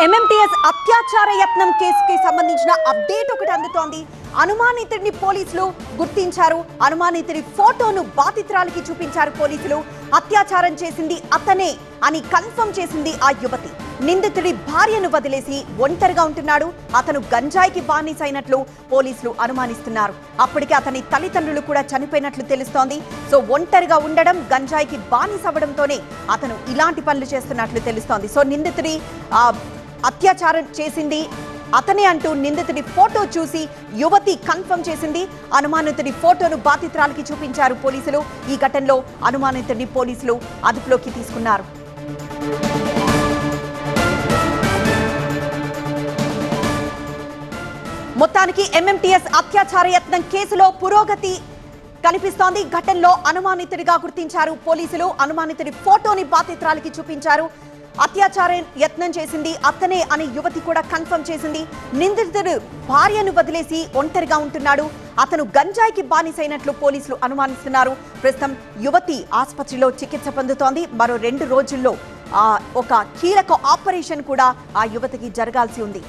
MMTS అత్యాచార యత్నం కేసుకి సంబంధించిన అప్డేట్ ఒకటి అందుతోంది. అనుమానితుడిని పోలీసులు గుర్తించారు. అనుమానితుడి ఫోటోను బాధితురాలికి చూపించారు పోలీసులు. అత్యాచారం చేసింది అతనే అని కన్ఫర్మ్ చేసింది ఆ యువతి. నిందితుడి భార్యను వదిలేసి ఒంటరిగా ఉంటున్నాడు. అతను గంజాయికి బానిసైనట్లు పోలీసులు అనుమానిస్తున్నారు. అప్పటికే అతని తల్లిదండ్రులు కూడా చనిపోయినట్లు తెలుస్తోంది. సో ఒంటరిగా ఉండడం, గంజాయికి బానిసవ్వడంతోనే అతను ఇలాంటి పనులు చేస్తున్నట్లు తెలుస్తోంది. సో నిందితుడి అత్యాచారం చేసింది అతనే అంటూ నిందితుడి ఫోటో చూసి యువతి కన్ఫర్మ్ చేసింది. అనుమానితుడి ఫోటోను బాధితురాలికి చూపించారు పోలీసులు. ఈ ఘటనలో అనుమానితుడిని పోలీసులు అదుపులోకి తీసుకున్నారు. మొత్తానికి ఎంఎంటీఎస్ అత్యాచార యత్నం కేసులో పురోగతి కనిపిస్తోంది. ఘటనలో అనుమానితుడిగా గుర్తించారు పోలీసులు. అనుమానితుడి ఫోటోని బాధితురాలికి చూపించారు. అత్యాచార యత్నం చేసింది అతనే అని యువతి కూడా కన్ఫర్మ్ చేసింది. నిందితుడు భార్యను వదిలేసి ఒంటరిగా ఉంటున్నాడు. అతను గంజాయికి బానిసైనట్లు పోలీసులు అనుమానిస్తున్నారు. ప్రస్తుతం యువతి ఆసుపత్రిలో చికిత్స పొందుతోంది. మరో 2 రోజుల్లో ఒక కీలక ఆపరేషన్ కూడా ఆ యువతికి జరగాల్సి ఉంది.